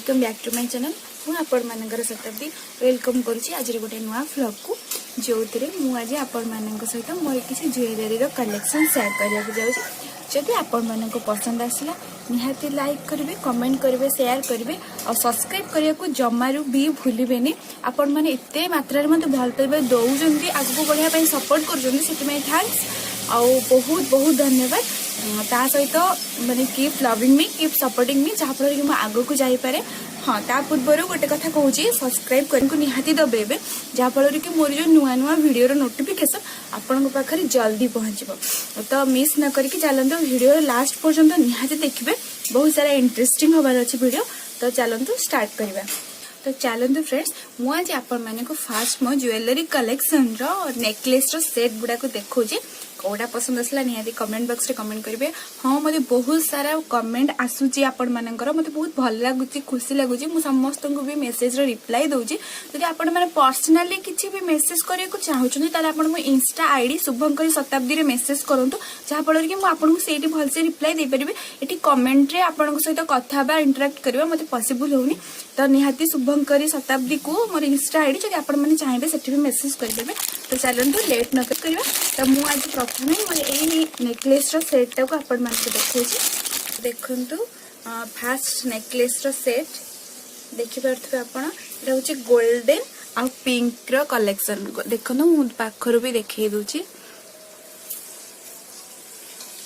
Welcome back to my channel. मु आपण मानकर शताब्दी वेलकम करुच्ची आज गोटे नुआ व्लॉग को जो मुझे आपण मान सहित मोर किसी ज्वेलरी कलेक्शन शेयर करने को जाऊँगी। जदि आपण मान पसंद आसला निहाती लाइक करेंगे, कमेंट करेंगे, शेयर करेंगे और सब्सक्राइब करने को जमारू भी भूलें। आपण मैंने एत मात्रा मत भल पाइबा दौरान आगे बढ़ाई सपोर्ट कर थैंक्स आउ बहुत बहुत धन्यवाद। ता सहित माने keep loving me, keep supporting me, जहाँफल कि आग को जापे। हाँ ता पूर्व गोटे कथा कहूँ सब्सक्राइब करने को निहाती दबेबे जहाँफल कि मोर जो नुआ नुआ वीडियो नोटिफिकेशन आपण पाखे जल्दी पहुँच। तो मिस न करके चलते वीडियो लास्ट पर्यंत निहाती देखिए, बहुत सारा इंटरेस्टिंग हबार अच्छे वीडियो। तो चलते स्टार्ट करवा। तो चलते फ्रेंड्स मुझे आपण माने को फास्ट मो ज्वेलरी कलेक्शन नेकलेस सेट गुड़ा को देखा कौटा पसंद आसला निहाती कमेंट बॉक्स रे कमेंट करेंगे। हाँ मते बहुत सारा कमेंट आसूची आपण मानकर मते बहुत भल लगुच, खुशी लगुच। मु समस्त को भी मेसेज रो रिप्लाई दउची। जदि आपण माने पर्सनली किछि भी मेसेज करिया को चाहुछन ताले आपण मो इंस्टा आईडी शुभंकरी शताब्दी रे मेसेज करंतु, जहाँ फल कि मु आपण को सेठी भल से रिप्लाई दे परिबे। एठी कमेंट रे आपण सहित कथा बा इंटरेक्ट करबा मते पॉसिबल होनी। तो निहाती शुभंकरी शताब्दी को मोर इंस्टा आईडी जदि आपण माने चाहिबे सेठी भी मेसेज कर देबे। तो चलंतु लेट न करबा। तो मु आज प्रथमे मोर एही नेकलेस रो सेट को आपण माने देखौची। देखंतु फास्ट नेकलेस रो सेट देखि परथबे आपण। एटा होची गोल्डन आ पिंक रो कलेक्शन। देखंतु मु पाखरो भी देखै दोची।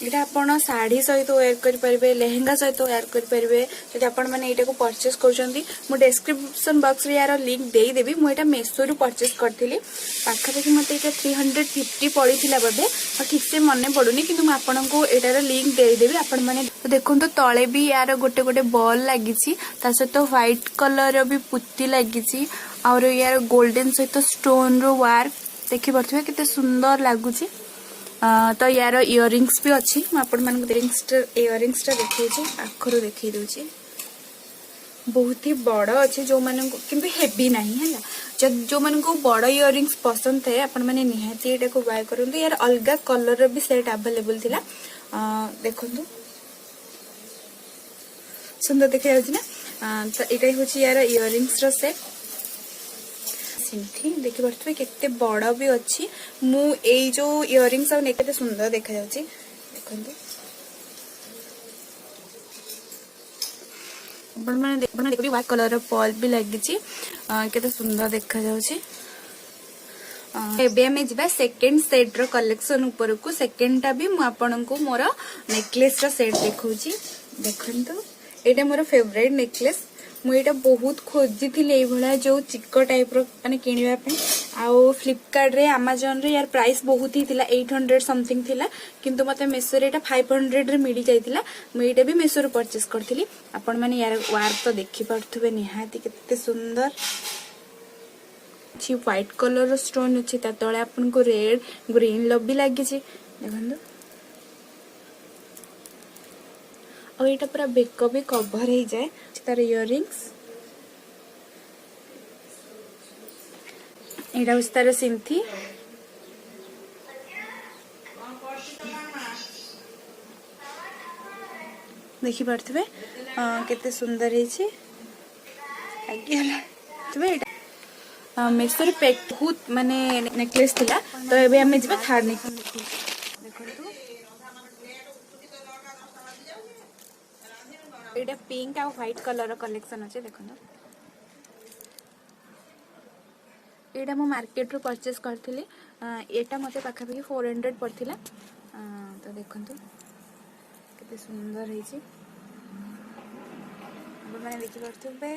एटा आपण साड़ी सहित वेयर कर परिबे, लेहेंगा सहित वेयर कर परिबे। जदि आपण माने एटा को परचेस करछंती मु डिस्क्रिप्शन बॉक्स रे यार लिंक देई देबी। मु एटा मेसो रु परचेस करथिली। पाखा मते एटा 350 पड़ीथिला बदे और ठीक से मने पडुनी, किंतु मु आपण को एटार लिंक देई देबी। आपण माने देखंतु तळे भी यार गोटे गोटे बॉल लागिछि, ता सहित व्हाइट कलर भी पुत्ती लागिछि और यार गोल्डन सहित स्टोन रो वर्क देखि परथिबे केते सुंदर लागुछि। तो यार इयरिंग्स भी अच्छी। इयरिंग्स देखी आखर देखी दूची बहुत ही बड़ अच्छे जो मान कि हेवी ना है। जो मान को बड़ इयरिंग्स पसंद थे आपण मैंने निहाती एटा को बाय करंतु। यार अलगा कलर भी सेट अवेलेबल थिला। देखंतु सुंदर देखा जाउछि ना। तो एटा होछि यार इयरिंग्स रो सेट सिंथी देखि परथबे केते बड़ भी अच्छी। मु एई जो इयरिंग्स आ केते सुंदर देखा जाउछि देखंतु। आपण माने देखि व्हाइट कलर रो पर्ल भी लागिछि, केते सुंदर देखा जाउछि। एबे हमें जिबा सेकंड सेट रो कलेक्शन ऊपर को। सेकंड टा भी मु आपन को मोर नेकलेस रो सेट देखौछि। देखंतु एटा मोर फेवरेट नेकलेस। मुझे बहुत खोजी थी ये जो चिक टाइप रे किनिबा पे। आउ फ्लिपकार्ट रे अमेज़न रे यार प्राइस बहुत ही थिला 800 समथिंग थिला, किंतु मते मेसो रे एटा 500 रे मिली जाइतिला। मुझे भी मेसो रे परचेस करथिली। आपण माने यार वार तो देखि परथुबे निहाती केते सुंदर छी। व्हाइट कलर रो स्टोन अछि, ता तळे आपन को रेड ग्रीन लव भी लागि छी देखंदो। और एटा पूरा बेक भी कवर हो जाए तार इयरिंग्स। एटा उस तार सिंथी देखि परथबे केते सुंदर है छी। आगे तबे एटा मेसर पैक बहुत माने नेकलेस थिला। तो एबे हमें जिबा थार नेकलेस देखंतु। एटा पिंक आ व्हाइट कलर कलेक्शन अच्छे देखो। एटा मो मार्केट रो परचेस करथिली। एटा मते पाखापाखि 400 पड़थिला। तो देखंतु केते सुंदर है छी। अब माने देखि परथबे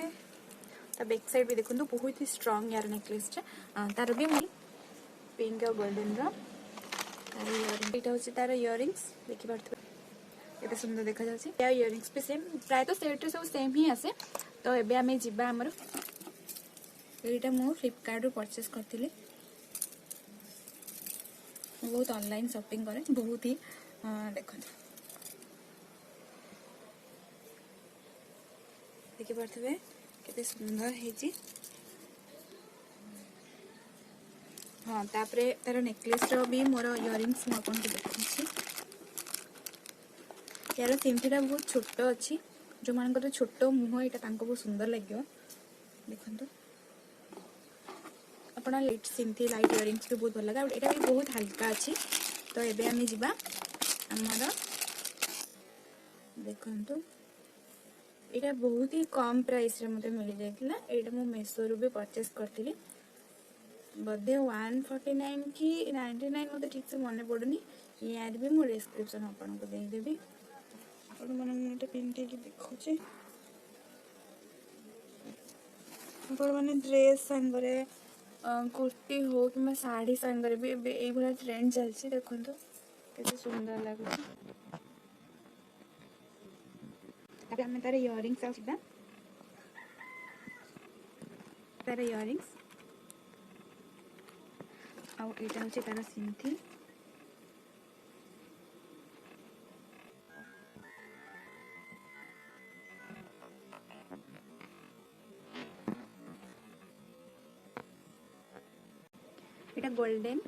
ता बैक साइड भी देखंतु बहुत ही स्ट्रांग यार नेकलेस चा। तार भी पिंक और गोल्डन रो तार इयरिंग एटा होची तार इयरिंग्स देखि परथबे केते सुंदर देखा जाउछि। या इयरिंग्स पे सेम प्राय तो सेट रे सब सेम ही आसे। तो एबे हमें जिबा हमर एटा मो फ्लिपकार्ट रो परचेस करथिले। बहुत ऑनलाइन शॉपिंग करे बहुत ही। देखो देखि परथबे केते सुंदर है जी। हाँ तापरे तार नेकलेस रो भी मोर इयरिंग्स म आपन को देखछि। यार सिंथीटा बहुत छोट अच्छी जो मान छोट मुह यहाँ बहुत सुंदर लगे देखो अपना लाइट सिंथी लाइट इयरिंग्स भी बहुत भल लगे यहाँ भी बहुत हल्का अच्छी। तो ये आम जा आमर देखु यहाँ बहुत ही कम प्राइस रे मते मिल जाइतिला। एटा मो मेसो रू भी परचेस करथिली बदे 149 कि 99 मते ठीक से मन पड़ुनी। यार भी मो डिस्क्रिप्शन आपन को दे देबी आपण मन एटा पिनटे की देखो छे आपण माने ड्रेस संगरे कुर्ती हो कि साड़ी संगरे भी ए भला ट्रेंड चलछि देखंतो केते सुंदर लागु। अभी हमें तारे इयरिंग्स आउटा तारे इयरिंग्स आउ एटा होचे तारा सिंथी एटा गोल्डन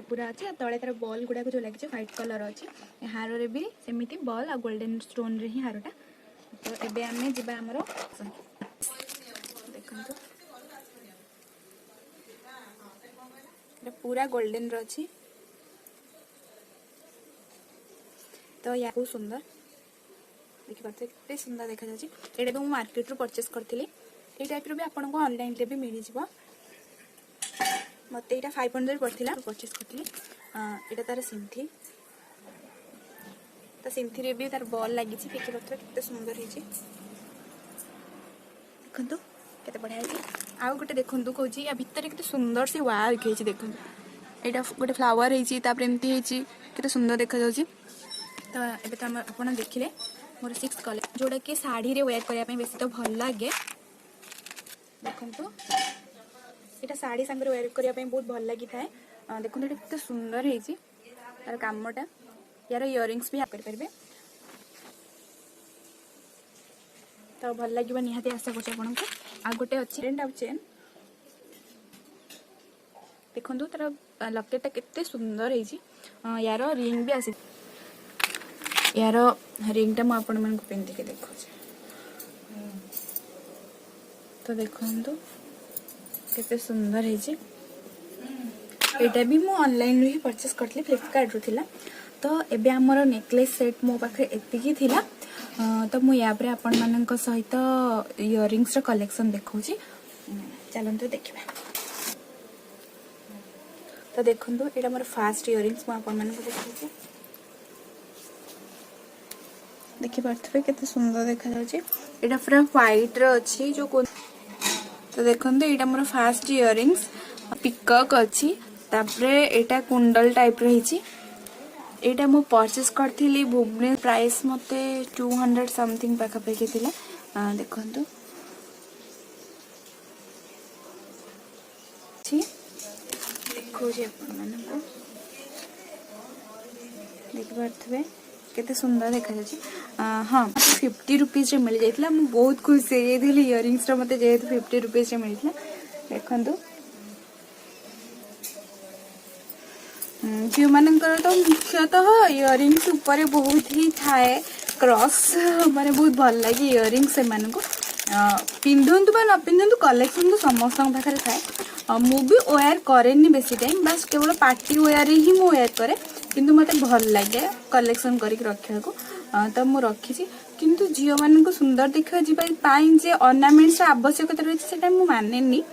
पूरा अच्छे तले तार बॉल गुड़ा जो लगे व्हाइट कलर अच्छे हार रे भी सेमिति बॉल आ गोल्डन स्टोन रे ही हारटा। तो एबे आमे जिबा हमरो देखंतो एटा पूरा गोल्डन रो अछि। तो या बहुत सुंदर देखि पाते केते सुंदर देखा जाछि। एटा तो मार्केट रो परचेस करथिली ए टाइप रो भी आपन को ऑनलाइन रे भी मिली जिवो मते एटा 500 पड़थिला परचेस करथिली। एटा तार सिंथी तो सिंथी रे भी तार बॉल लागि छि देखि पत्र केते सुंदर हे छि देखंतु केते बढ़िया हे छि। आ गोटे देखंतु कहूची या भीतर केते सुंदर से वाव के छि देखंतु एटा गोटे फ्लावर हे छि तापर एमती हे छि केते सुंदर देखा जाउछि। तो एबे त आपण देखिले मोर 6 कलर जोडा के साड़ी रे वेयर करिया पे बेसी तो भल लागे देखंतु एटा साड़ी संगे वेयर करिया पे बहुत भल लागि थाए देखंतु एटा केते सुंदर हे छि तार कामटा यार इयरिंग्स भी कर परबे तो भल लगे निहाती आशा करछ आपन को। आ गोटे अछि रेंट आउ चेन देखंतु तार लकेटा केते सुंदर हे छि यार रिंग भी आसी यार रिंग टा म आपन मन को पिन के देखो छ। तो देखंतु केते सुंदर हे छि एटा भी मु ऑनलाइन रे ही परचेस करथले फ्लिपकार्ट रो थिला। तो एबे हमर नेकलेस सेट मो पाखे एतिकी थिला तो मु या पर आपन मानन को सहित इयरिंग्स रो कलेक्शन देखौची चलंतु देखिबा। तो देखंतु एटा हमर फास्ट इयरिंग्स मु आपन मानन को देखौची देखि पारथबे केते सुंदर देखा जाउची एटा पूरा व्हाइट रो अछि जो को। तो देखंतु एटा हमर फास्ट इयरिंग्स पिकॉक अछि तापरे एटा कुंडल टाइप रही छी एटा मु परचेस करथिली भुवने प्राइस मते 200 समथिंग पाखा पाखी थिला देखंतु छी देखो जे अपन मन को देख पारथबे केते सुंदर देखा जाची। हां 50 रुपीस रे मिल जाइतला मु बहुत खुश हे दिली इयरिंग्स रे मते जेहेतु 50 रुपीस रे मिलथला देखंतु झील मानकर तो मुख्यतः इयरिंग्स ऊपर बहुत ही थाए क्रॉस माने बहुत भल लगे इयरिंग्स से मान को पिंधंतु बा न पिंधंतु कलेक्शन तो समस्त पाखे थाए मु भी वेयर करेनी बेसी टाइम बस केवल पार्टी वेयर ही मु वेयर करे किंतु मते भल लगे कलेक्शन करिक रखिया को तो मु रखी किंतु झील मान को सुंदर देखा जीवाई जे ऑर्नामेंट्स आवश्यकता रही सेटा मु मानेनी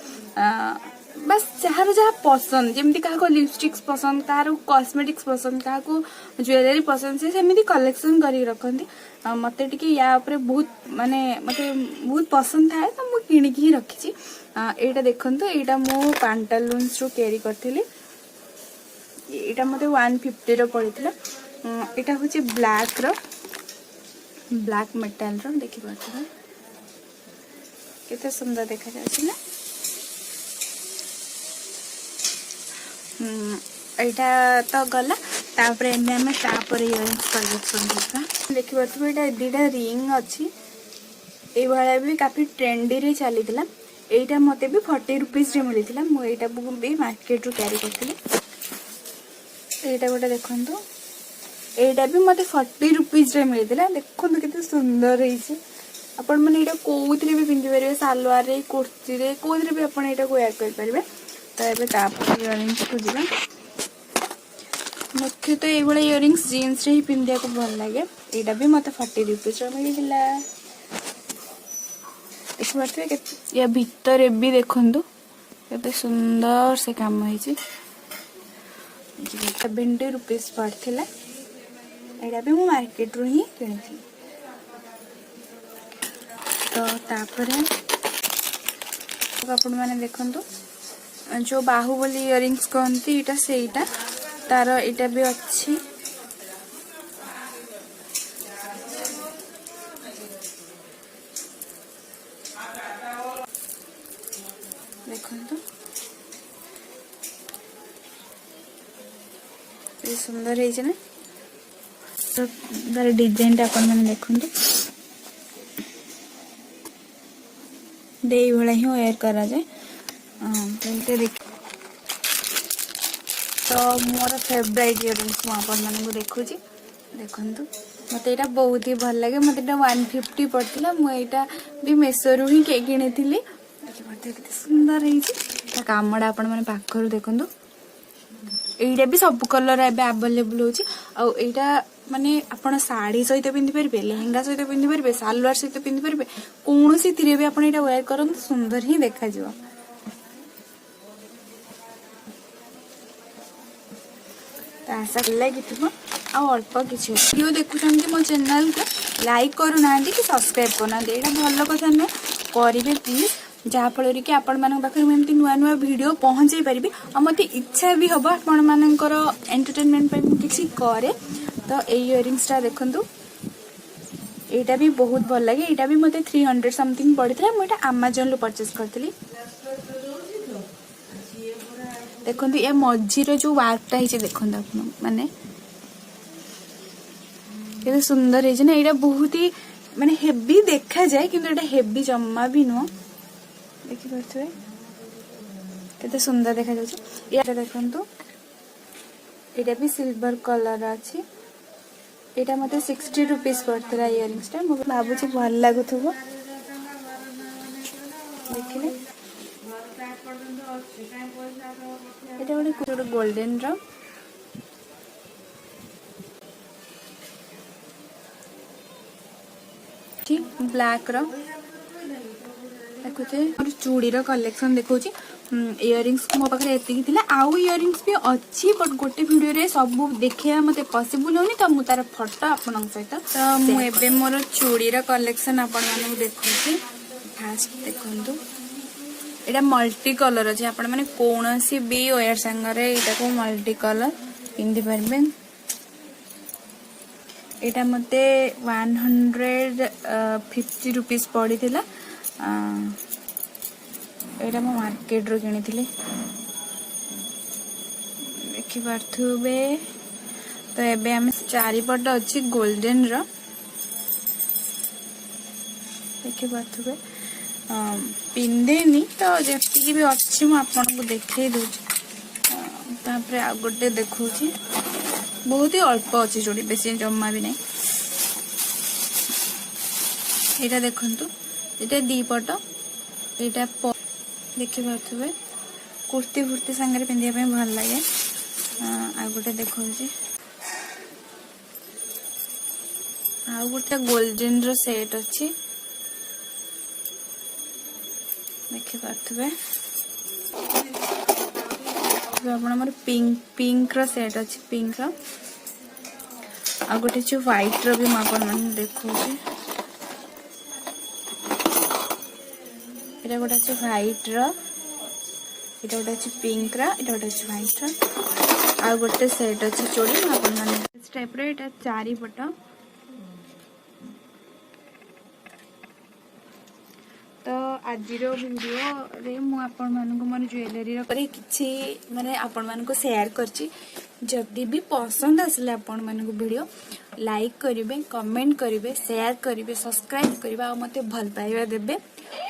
बस जार जहाँ पसंद जमी क्या लिपस्टिक्स पसंद क्या कॉस्मेटिक्स पसंद क्या ज्वेलरी पसंद से सेमती कलेक्शन कर रखती मत या बहुत माने मते बहुत पसंद थाए तो मुझे किणिक ही रखी यहाँ देखु यहाँ मो पैंटालून्स रू कैरी करी यहाँ मत 150 रो पड़ता यहाँ हूँ ब्लैक मेटाल रो देखिए केते सुंदर देखा जाए ना एटा तो गला तापर एमे हमें तापर इयरिंग्स कलेक्शन देखा देखि पाथबे एटा दीटा रिंग अछि ए वाला भी काफी ट्रेंडी रे चलीथिला एटा मते भी 40 रुपीस रे मिलिथिला मु एटा भी मार्केट रो कैरी करथिली एटा गोटे देखंतु एटा भी मते 40 रुपीस रे मिलिथिला देखंतु केते सुंदर रहिछि आपण मैंने यहाँ कौन भी पिंधि पारे सालवार रे कुर्ती रे कौन भी आप वेयर करेंगे। तो ये इयरिंग्स को जीवा मुख्यतः ये इयरिंग्स जीन्स रे ही पिंधिया को भल लगे। यहाँ भी मत 40 रुपीज मिलता देखिए या भितर भी देखु केते सुंदर से काम है 70 रुपीज पड़ता। यहाँ भी मु मार्केट रू ही किनी तो तापर आपण मैंने देखु जो बाहुबली इयरिंग्स कहती इटा सेटा तार इटा भी अच्छी देखो ये सुंदर है ना। तो तार डिजाइन अपन मैंने देखु दे भाई ही वेयर करा जाए। तो मोर फेवरेट इयरिंग्स मुझे देखुची देखु मत यहाँ बहुत ही भल लगे। मत 150 पड़ता मुझा भी मेसो रू ही किनी देखिए सुंदर है कामड़ा आपण मैंने पाखर देखु। यहाँ भी सब कलर एवं आवेलेबल होटा माने आपण साड़ी सहित पिंधि पारे लेहेंगा सहित पिंधि पारे सालवार सहित पिंधि पारे कौन सी भी आप वेयर करते सुंदर ही देखा जिवो। आशा लगी अल्प किसी वीडियो देखुं मो चैनल को लाइक करूना कि सब्सक्राइब करना यहाँ भल कथा नुह करेंगे प्लीज जहाँफल कि आपण मान पाखे मुझे नुआ नुआ वीडियो पहुँचे पारि और मत इच्छा भी हम आपण मानकर एंटरटेनमेंट किसी करे। तो ये इयरिंग्स देखु यहाँ भी बहुत भल लगे। यहाँ भी मत 300 समथिंग पड़ता मुझे आमाजन रू परचेज करी देखो ये मझीर जो वार्कटा है देखो माने ये सुंदर है ना। यहाँ बहुत ही माने हेवी देखा जाए कि हेवी जमा भी नुह देखिए केते सुंदर देखा जाए। देखु यहाँ भी सिल्वर कलर अच्छी यहाँ मत 60 रुपीज पड़ता इयरिंग्स मुझे भावुँ भल लगुव देखिए ये गोटे गोल्डन ब्लैक देखुचे चूड़ीर कलेक्शन देखा इयरिंग्स मो पाखे एति आउ इयरिंग्स भी अच्छी बट गोटे वीडियो रे सब देखा मत पॉसिबल होनी तो मुझे तार फोटो आपण सहित तो मुझे मोर चूड़ीर कलेक्शन आपण मानक देखुची फास्ट देखु यहाँ मल्टी कलर अच्छे आपण मैंने कौन सी भी वेयर सांगे यहाँ को मल्टी कलर पिंधि पारे। यहाँ मत 150 रुपीज पड़ा यहाँ मो मार्केट रू किनी देखिपे। तो ये आम चारिपट अच्छी गोल्डन देखिपे पिंधेनी तो जी भी अच्छी मुझे देखे दूसरे आ गोटे देखा बहुत ही अल्प अच्छी जोड़ी बेसी जमा भी नहीं। यहाँ देखु ये दीपट यहाँ देखिपे कुर्ती फुर्ती सांगे पिंधापी भल लगे। आ गोटे देखा आ गोटे गोल्डन सेट अच्छी देखिपे मोर पिंक रो सेट अच्छी पिंक आ गोटे जो व्हाइट रो भी मैं देखा यहाँ गोटे अच्छे व्हाइट यहाँ गोटे अच्छे पिंक यहाँ गोटे अच्छे व्हाइट आ गोटे सेट अच्छे चूड़ी मैंने टाइप यहाँ चारिपट। तो आज वीडियो रे मोर ज्वेलरी किसी माने आपण मानक शेयर करची जदि भी पसंद आसले आपण मानक वीडियो लाइक करेंगे कमेंट करेंगे शेयर करेंगे सब्सक्राइब करेंगे आ मते भल पाइबा देबे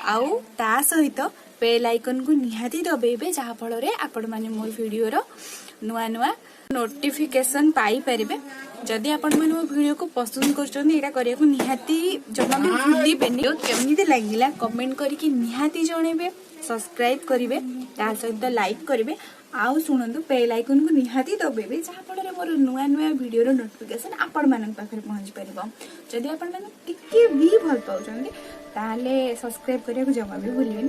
आउ ता सहित बेल आइकन को निहाती दबेबे जहा फल रे आपण माने मोर वीडियो रो नुआ नुआ नोटिफिकेशन पाई परिबे। जदि आपण मैंने मो वीडियो को पसंद कर निहाती जमा भी भूलिबेनि केमती लगिला कमेंट करके निहाती जनइबे सब्सक्राइब करेंगे ता सहित लाइक करेंगे आउ शुणु बेल आइकन को निहाती दबेबे जहाँफल मोर नुआ नुआ वीडियो नोटिफिकेशन आपण मान पाखे पहुँच पार जदि आपण मैंने टिके भी भल पाँच ताले सब्सक्राइब करने को जमा भी भूलिए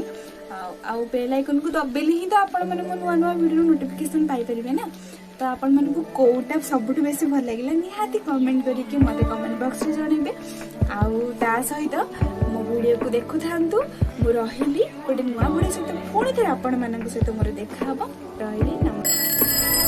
आउ बेल आइकन को दबेले ही तो आपण मैंने मो नुआ नुआ वीडियो नोटिफिकेशन पाइपर ना तो आपण मानक कोटा सबुठ बेसी भल लगे निहाती कमेंट करके मत कमेंट बॉक्स में जनइबे आउ ता सहित मो वीडियो को देखु थांतु मु रहिली गोटे नुआ वीडियो सहित पुणी थे आपण मानक सहित मोर देखा हबो रहिली नमस्कार।